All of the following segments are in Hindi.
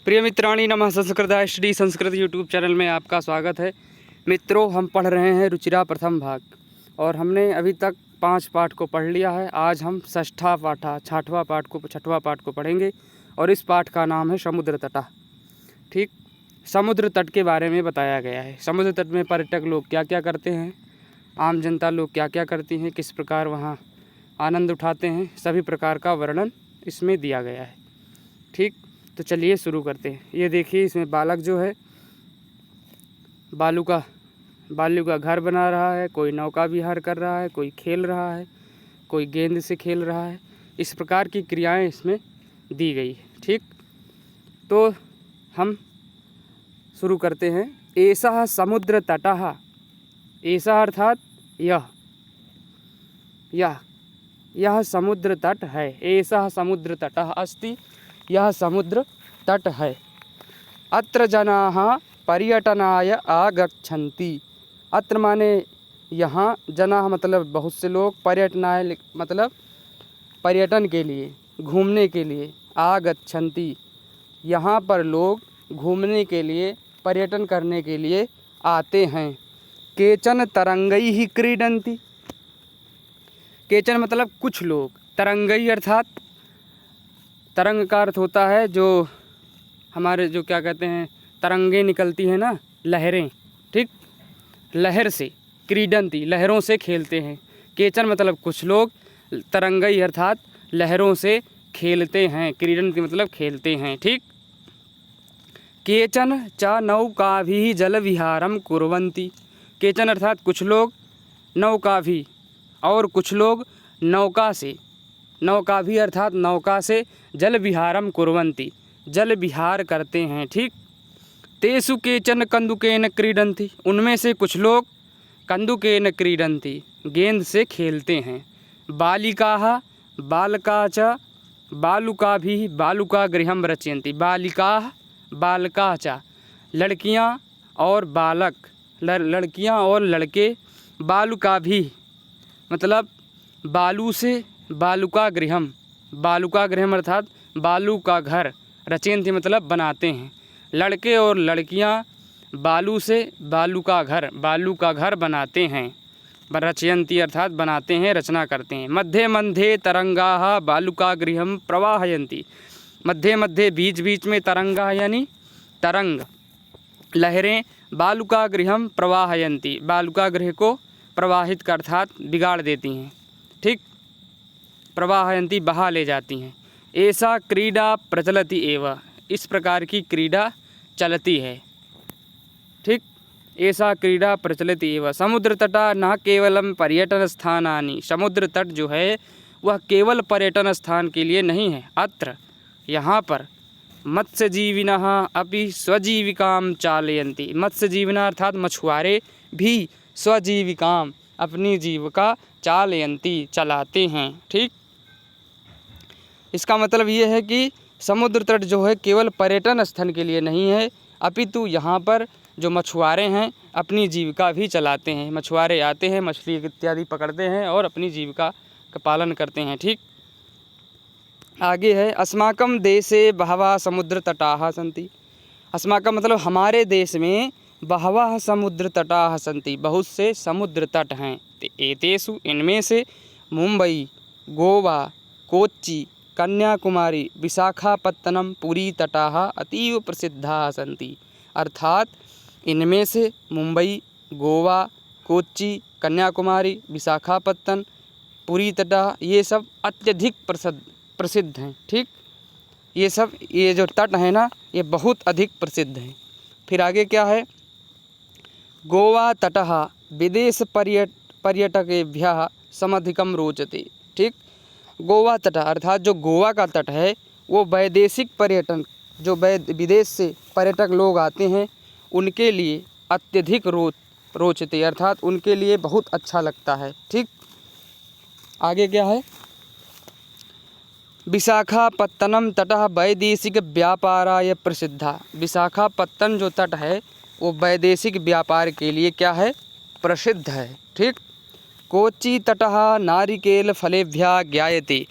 प्रिय मित्राणी नमः संस्कृत श्री संस्कृत यूट्यूब चैनल में आपका स्वागत है। मित्रों, हम पढ़ रहे हैं रुचिरा प्रथम भाग और हमने अभी तक 5 पाठ को पढ़ लिया है। आज हम छठवां पाठ को पढ़ेंगे और इस पाठ का नाम है समुद्र तट। ठीक, समुद्र तट के बारे में बताया गया है। समुद्र तट में पर्यटक लोग क्या क्या करते हैं, आम जनता लोग क्या क्या करती हैं, किस प्रकार वहाँ आनंद उठाते हैं, सभी प्रकार का वर्णन इसमें दिया गया है। ठीक, तो चलिए शुरू करते हैं। ये देखिए, इसमें बालक जो है बालू का घर बना रहा है, कोई नौका विहार कर रहा है, कोई खेल रहा है, कोई गेंद से खेल रहा है। इस प्रकार की क्रियाएं इसमें दी गई है। ठीक, तो हम शुरू करते हैं। एषः समुद्र तटः, ऐसा अर्थात यह समुद्र तट है। ऐसा समुद्र तटः अस्ति, यह समुद्र तट है। अत्र जनाः पर्यटनाय आगच्छन्ति। अत्र माने यहाँ, जनाः मतलब बहुत से लोग, पर्यटनाय मतलब पर्यटन के लिए, घूमने के लिए, आगच्छन्ति यहाँ पर लोग घूमने के लिए, पर्यटन करने के लिए आते हैं। केचन तरंगैः क्रीडन्ति। केचन मतलब कुछ लोग, तरंगैः अर्थात तरंग का अर्थ होता है जो हमारे जो क्या कहते हैं तरंगें निकलती हैं ना, लहरें। ठीक, लहर से, क्रीडंती लहरों से खेलते हैं। केचन मतलब कुछ लोग, तरंगई अर्थात लहरों से खेलते हैं। क्रीडंती मतलब खेलते हैं। ठीक, केचन च नौकाभिः जलविहारं कुर्वन्ति। केचन अर्थात कुछ लोग, नौकाभिः और कुछ लोग नौका से, नौकाभिः अर्थात नौका से जल विहारम कुर्वन्ति जल विहार करते हैं। ठीक, तेषु केचन कन्दुकेन क्रीडन्ति। उनमें से कुछ लोग कन्दुकेन क्रीडन्ति गेंद से खेलते हैं। बालिकाः बालका च बालुकाभिः बालुकागृहं रचयन्ति। बालिकाः बालका च लड़कियां और बालक, लड़कियां और लड़के, बालुकाभिः मतलब बालू से, बालुकागृहम, बालुकागृहम अर्थात बालू का घर, रचयन्ति मतलब बनाते हैं। लड़के और लड़कियां बालू से बालू का घर बनाते हैं। रचयन्ति अर्थात बनाते हैं, रचना करते हैं। मध्ये मध्ये तरंगाः बालुकागृहं प्रवाहयन्ति। मध्ये मध्ये बीच बीच में तरंगा यानी तरंग, लहरें बालुकागृहं प्रवाहयन्ति बालुकागृह को प्रवाहित कर अर्थात बिगाड़ देती हैं। ठीक, प्रवाहयन्ति बहा ले जाती हैं। ऐसा क्रीडा प्रचलति एव, इस प्रकार की क्रीडा चलती है। ठीक, ऐसा क्रीडा प्रचलति एव। समुद्र तटा न केवलम पर्यटन स्थानानि। समुद्र तट जो है वह केवल पर्यटन स्थान के लिए नहीं है। अत्र यहाँ पर मत्स्यजीविनः अपि स्वजीविकां चालयन्ति। मत्स्यजीविनः अर्थात मछुआरे भी स्वजीविकाम अपनी जीविका चालयन्ति चलाते हैं। ठीक, इसका मतलब ये है कि समुद्र तट जो है केवल पर्यटन स्थल के लिए नहीं है, अपितु यहाँ पर जो मछुआरे हैं अपनी जीविका भी चलाते हैं। मछुआरे आते हैं, मछली इत्यादि पकड़ते हैं और अपनी जीविका का पालन करते हैं। ठीक, आगे है अस्माकं देशे बहवः समुद्र तटाः सन्ति। अस्माकं मतलब हमारे देश में बहवः समुद्र तटाः सन्ति, बहुत से समुद्र तट हैं। एतेषु इनमें से मुंबई, गोवा, कोच्चि, कन्याकुमारी, विशाखापत्तनम, पुरी तटाः अतीव प्रसिद्धाः सन्ति। अर्थात इनमें से मुंबई, गोवा, कोच्चि, कन्याकुमारी, विशाखापत्तनम, पुरी तटाः ये सब अत्यधिक प्रसिद्ध हैं। ठीक, ये जो तट है ना, ये बहुत अधिक प्रसिद्ध हैं। फिर आगे क्या है, गोवा तटः विदेश पर्यटकेभ्यः समधिकं रोचते। ठीक, गोवा तट अर्थात जो गोवा का तट है वो वैदेशिक पर्यटन, जो विदेश से पर्यटक लोग आते हैं उनके लिए अत्यधिक रोचते अर्थात उनके लिए बहुत अच्छा लगता है। ठीक, आगे क्या है, विशाखापत्तनम तटः वैदेशिक व्यापाराय प्रसिद्धा। विशाखापत्तनम जो तट है वो वैदेशिक व्यापार के लिए क्या है, प्रसिद्ध है। ठीक, कोच्चि तटः नारिकेल फलेभ्यः ज्ञायते।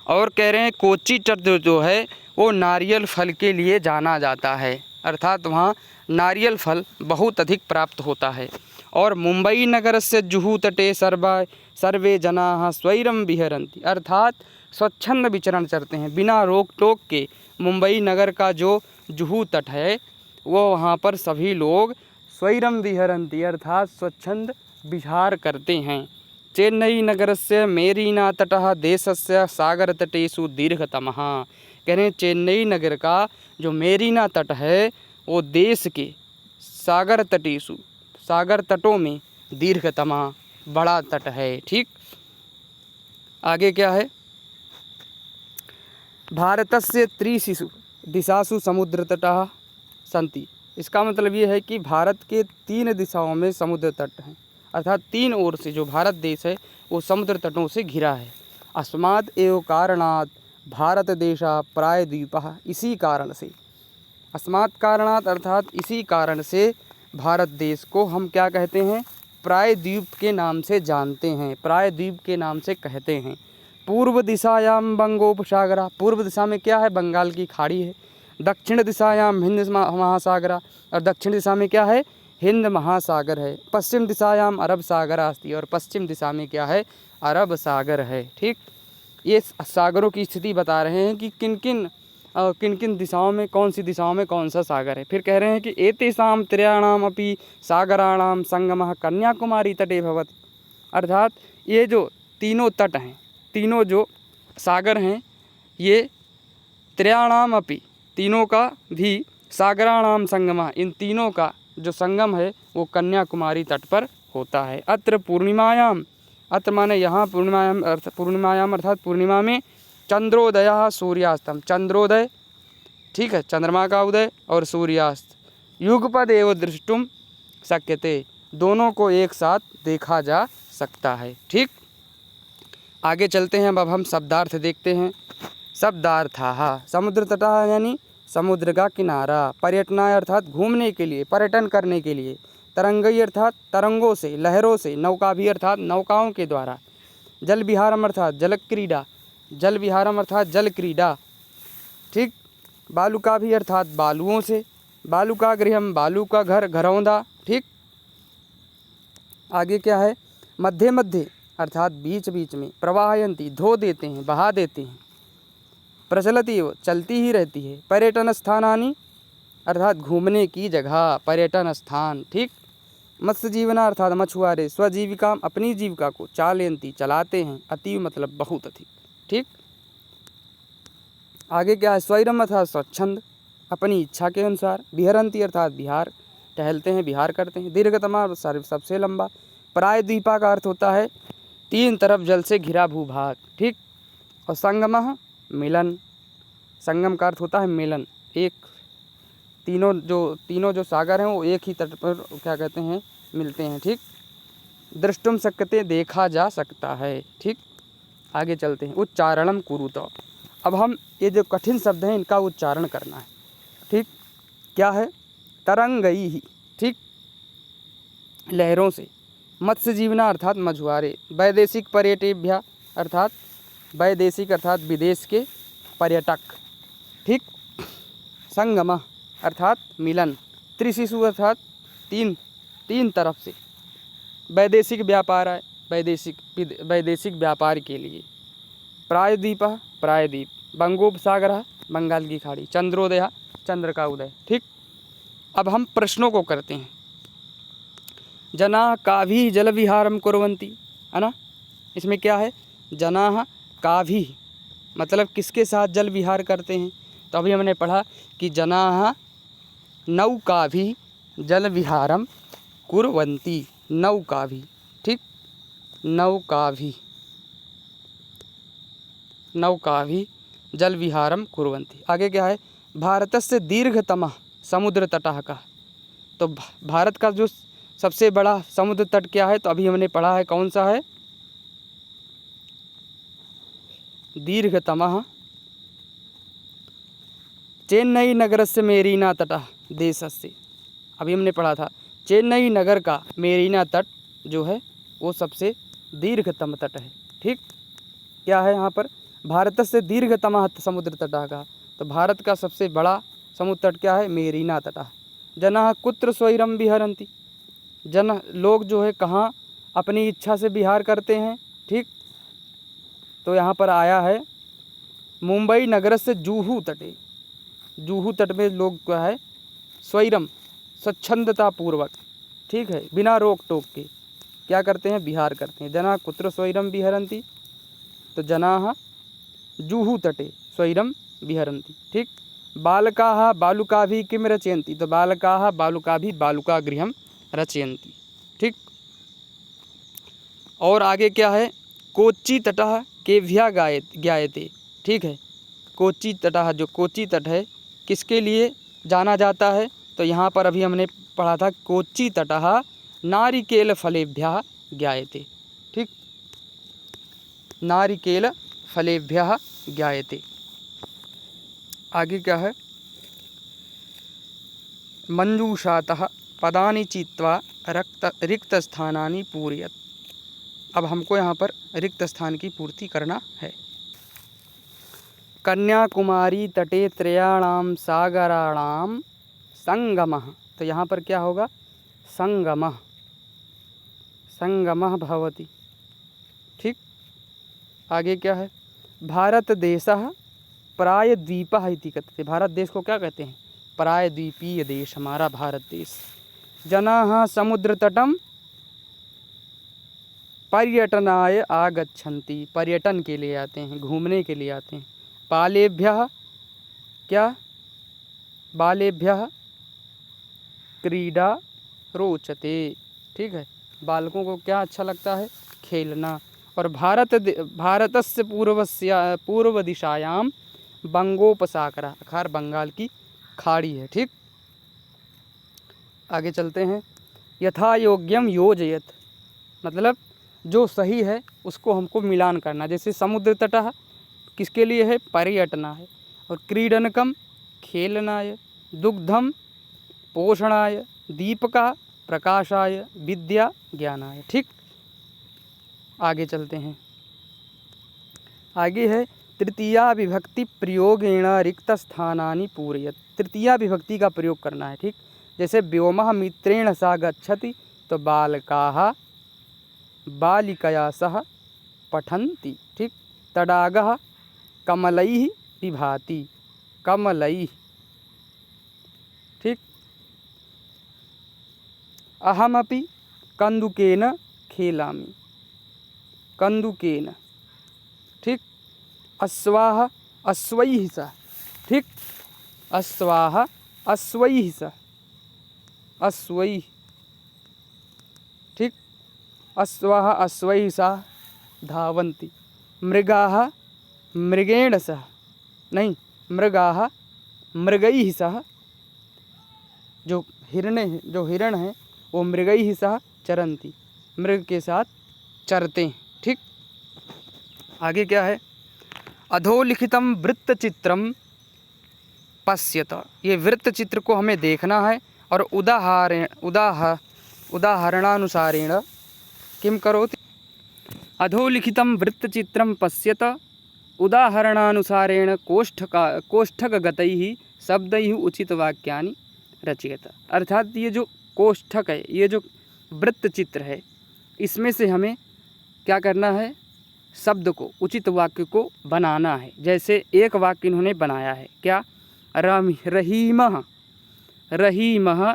और कह रहे हैं कोच्चि तट जो है वो नारियल फल के लिए जाना जाता है, अर्थात वहाँ नारियल फल बहुत अधिक प्राप्त होता है। और मुंबई नगर से जुहू तटे सर्वे जनाः स्वैरम विहरन्ति, अर्थात स्वच्छंद विचरण करते हैं बिना रोक टोक के। मुंबई नगर का जो जुहू तट है वो वहाँ पर सभी लोग स्वैरम विहरन्ति अर्थात स्वच्छंद विहार करते हैं। चेन्नई नगरस्य मेरीना तटः देशस्य सागर तटेषु दीर्घतमः, कह रहे हैं चेन्नई नगर का जो मेरीना तट है वो देश के सागर तटों में दीर्घतमा बड़ा तट है। ठीक, आगे क्या है, भारतस्य त्रिशिषु दिशासु समुद्र तटः सन्ति, इसका मतलब ये है कि भारत के 3 दिशाओं में समुद्र तट हैं, अर्थात 3 ओर से जो भारत देश है वो समुद्र तटों से घिरा है। अस्मात् एव कारणात् भारत देशः प्रायद्वीपः, इसी कारण से, अस्मात् कारणात् अर्थात इसी कारण से भारत देश को हम क्या कहते हैं, प्रायद्वीप के नाम से जानते हैं, प्रायद्वीप के नाम से कहते हैं। पूर्व दिशायाम बंगोपसागरा, पूर्व दिशा में क्या है, बंगाल की खाड़ी है। दक्षिण दिशायाम हिंद महासागरा, और दक्षिण दिशा में क्या है, हिंद महासागर है। पश्चिम दिशायाम अरब सागर अस्ति, और पश्चिम दिशा में क्या है, अरब सागर है। ठीक, ये सागरों की स्थिति बता रहे हैं कि किन किन दिशाओं में, कौन सी दिशाओं में कौन सा सागर है। फिर कह रहे हैं कि एतेषां त्रयाणाम अपि सागराणाम संगमः कन्याकुमारी तटे भवति, अर्थात ये जो तीनों तट हैं, तीनों जो सागर हैं, ये त्रयाणाम अपि, तीनों का भी, सागराणाम संगमः, इन तीनों का जो संगम है वो कन्याकुमारी तट पर होता है। अत्र पूर्णिमायाम, अत्र माने यहाँ पूर्णिमायाम अर्थात पूर्णिमा में, चंद्रोदय सूर्यास्तम, चंद्रोदय, ठीक है, चंद्रमा का उदय, और सूर्यास्त युगपद एव दृष्टुम शक्यते, दोनों को एक साथ देखा जा सकता है। ठीक, आगे चलते हैं, अब हम शब्दार्थ देखते हैं। शब्दार्थः, समुद्र तटः यानी समुद्र का किनारा, पर्यटनाय अर्थात घूमने के लिए, पर्यटन करने के लिए, तरंगई अर्थात तरंगों से, लहरों से, नौका भी अर्थात नौकाओं के द्वारा, जल विहारम अर्थात जल क्रीड़ा, जल विहारम अर्थात जल क्रीड़ा। ठीक, बालुका भी अर्थात बालुओं से, बालुका गृहम, बालू का घर, घरौंदा। ठीक, आगे क्या है, मध्य मध्य अर्थात बीच बीच में, प्रवाहयंती धो देते हैं, बहा देते हैं, प्रचलति वो चलती ही रहती है, पर्यटन स्थानानि अर्थात घूमने की जगह, पर्यटन स्थान। ठीक, मत्स्य जीवना अर्थात मछुआरे, स्वजीविका अपनी जीविका को, चालयंती चलाते हैं, अतीव मतलब बहुत अधिक। ठीक, आगे क्या है, स्वैरम अर्थात स्वच्छंद, अपनी इच्छा के अनुसार, विहरंती अर्थात विहार, टहलते हैं, विहार करते हैं, दीर्घतमा सबसे लंबा, प्रायद्वीपा का अर्थ होता है 3 तरफ जल से घिरा भूभाग। ठीक, और संगमः मिलन, संगम का अर्थ होता है मिलन, एक तीनों जो सागर हैं वो एक ही तट पर क्या कहते हैं, मिलते हैं। ठीक, दृष्टुम शक्यते देखा जा सकता है। ठीक, आगे चलते हैं, उच्चारणम कुरुत, अब हम ये जो कठिन शब्द हैं इनका उच्चारण करना है। ठीक, क्या है, तरंगई ही, ठीक, लहरों से, मत्स्य जीवना अर्थात मछुआरे, वैदेशिक पर्यटेभ्य अर्थात वैदेशिक अर्थात विदेश के पर्यटक। ठीक, संगम अर्थात मिलन, त्रिशिशु अर्थात तीन तरफ से, वैदेशिक व्यापार है, वैदेशिक व्यापार के लिए, प्रायद्वीप प्रायद्वीप, बंगोपसागर बंगाल की खाड़ी, चंद्रोदय चंद्र का उदय। ठीक, अब हम प्रश्नों को करते हैं। जनाः काभिः जल विहारम कुर्वन्ति, है ना, इसमें क्या है, जनाः काभिः मतलब किसके साथ जल विहार करते हैं, तो अभी हमने पढ़ा कि जनाः नौकाभिः जल विहारम कुर्वन्ति, नौकाभिः। ठीक, नौकाभिः जल विहारम कुर्वन्ति। आगे क्या है, भारतस्य दीर्घतमः समुद्र तटः का, तो भारत का जो सबसे बड़ा समुद्र तट क्या है, तो अभी हमने पढ़ा है कौन सा है, दीर्घतमः चेन्नई नगरस्य मेरीना तटः देशस्य, अभी हमने पढ़ा था चेन्नई नगर का मेरीना तट जो है वो सबसे दीर्घतम तट है। ठीक, क्या है यहाँ पर, भारतस्य दीर्घतमः समुद्र तटः का, तो भारत का सबसे बड़ा समुद्र तट क्या है? मेरीना तटः। जनाः कुत्र स्वैरम विहरन्ति, जन लोग जो है कहाँ अपनी इच्छा से विहार करते हैं। ठीक, तो यहाँ पर आया है मुंबई नगर से जूहू तटे, जूहू तट में लोग क्या है स्वैरम स्वच्छंदता पूर्वक, ठीक है, बिना रोक टोक के क्या करते हैं? विहार करते हैं। जना कुत्र स्वैरम विहरन्ति, तो जनाः जूहू तटे स्वैरम विहरन्ति। ठीक, बालकाः बालुकाभिः किं रचयन्ति, तो बालकाः बालुकाभिः बालुकागृहं रचयन्ति। ठीक, और आगे क्या है? कोच्चि तटः केभ्यः ज्ञायते। ठीक है, कोच्चि तटः, जो कोच्चि तट है किसके लिए जाना जाता है? तो यहाँ पर अभी हमने पढ़ा था कोच्चि तटः नारिकेल फलेभ्यः ज्ञायते। ठीक, नारिकेल फलेभ्यः ज्ञायते। आगे क्या है? मंजूषातः पदानि चित्वा रिक्तस्थानानि पूरयत। अब हमको यहाँ पर रिक्त स्थान की पूर्ति करना है। कन्याकुमारी तटे त्रयाणां सागराणां संगमः, तो यहाँ पर क्या होगा? संगमः, संगमः भवति। ठीक, आगे क्या है? भारत देशः प्रायद्वीपः इति कथ्यते। भारत देश को क्या कहते हैं? प्रायद्वीपीय देश हमारा भारत देश। जनाः समुद्र तटम पर्यटनाय आगच्छन्ति, पर्यटन के लिए आते हैं, घूमने के लिए आते हैं। बालेभ्यः क्या? बालेभ्यः क्रीडा रोचते। ठीक है, बालकों को क्या अच्छा लगता है? खेलना। और भारतस्य पूर्व दिशायां बंगोपसागरः, अर्थात बंगाल की खाड़ी है। ठीक, आगे चलते हैं। यथा योग्यम योजयत, मतलब जो सही है उसको हमको मिलान करना। जैसे समुद्र तटः किसके लिए है? पर्यटना है। और क्रीडनकम खेलनाय, दुग्धम पोषणाय, दीपका प्रकाशाय, विद्या ज्ञानाय। ठीक, आगे चलते हैं। आगे है तृतीया विभक्ति प्रयोगेण रिक्त स्थानानि पूरयत। तृतीया विभक्ति का प्रयोग करना है। ठीक, जैसे व्योमः मित्रेण सह गच्छति, तो बालकाः बालिकया सह पठन्ति। ठीक, तडागः कमलैः विभाति, कमलैः। ठीक, अहमपि कन्दुकेन खेलामि, कन्दुकेन। ठीक, अश्वाः अश्वैः सह। ठीक, अश्वाः अश्वैः सह, अश्वैः। ठीक, अश्वाः अश्वैः सह धावन्ति। मृगाः मृगेण सह, नहीं, मृगाः मृगैः सह, जो हिरण है वो मृगैः सह चरन्ति, मृग के साथ चरते हैं। ठीक, आगे क्या है? अधोलिखितम वृत्तचित्रम पश्यत, ये वृत्तचित्र को हमें देखना है और उदाहरणानुसारेण किम करोति? अधोलिखितं वृत्तचित्रं पश्यत उदाहरणानुसारेण कोष्ठकगतैः शब्दैः उचितवाक्यानि रचयत। अर्थात ये जो कोष्ठक है, ये जो वृत्तचित्र है, इसमें से हमें क्या करना है? शब्द को, उचित वाक्य को बनाना है। जैसे एक वाक्य इन्होंने बनाया है, क्या? रहीमः रहीमः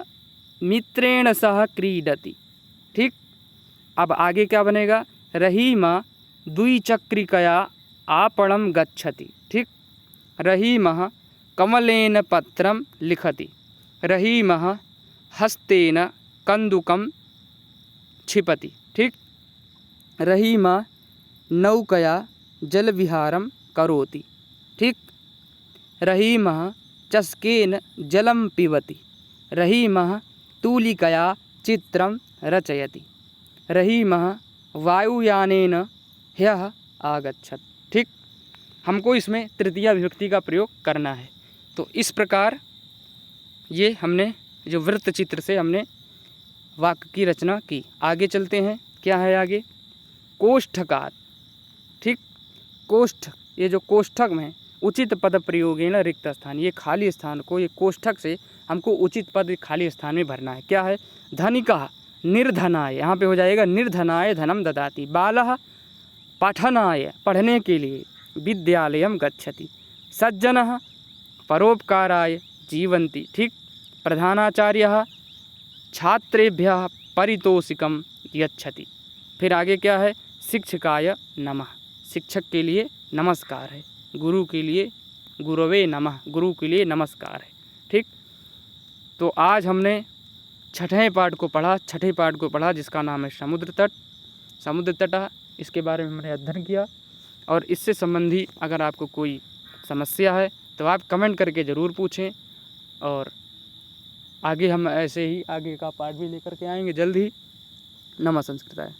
मित्रेण सह क्रीडति। ठीक, अब आगे क्या बनेगा? रहीमः द्विचक्रिकया आपणं गच्छति। ठीक, रहीमः कमलेन पत्रं लिखति, रहीमः हस्तेन कन्दुकं क्षिपति। ठीक, रहीमः नौकया जलविहारं करोति। ठीक, रहीमः चषकेन जलं पिबति, रहीमः तूलिकया चित्रं रचयति, रहीमः वायुयानेन ह्यः आगच्छत्। ठीक, हमको इसमें तृतीया विभक्ति का प्रयोग करना है। तो इस प्रकार ये हमने जो वृत्त चित्र से हमने वाक्य की रचना की। आगे चलते हैं, क्या है आगे? कोष्ठकात्। ठीक, कोष्ठ, ये जो कोष्ठक में उचित पद प्रयोगेन रिक्त स्थान, ये खाली स्थान को, ये कोष्ठक से हमको उचित पद खाली स्थान में भरना है। क्या है? धनिकः निर्धनाय, यहाँ पे हो जाएगा निर्धनाय धनम ददाति। बालः पठनाय, पढ़ने के लिए, विद्यालयम गच्छति। सज्जनः परोपकाराय जीवन्ति। ठीक। प्रधानाचार्यः छात्रेभ्यः पारितोषिकं यच्छति। फिर आगे क्या है? शिक्षकाय नमः, शिक्षक के लिए नमस्कार है। गुरु के लिए गुरवे नमः, गुरु के लिए नमस्कार है। ठीक। तो आज हमने छठे पाठ को पढ़ा जिसका नाम है समुद्र तट। समुद्र तट, इसके बारे में हमने अध्ययन किया। और इससे संबंधी अगर आपको कोई समस्या है तो आप कमेंट करके ज़रूर पूछें, और आगे हम ऐसे ही आगे का पाठ भी लेकर के आएंगे जल्द ही। नमः संस्कृताय।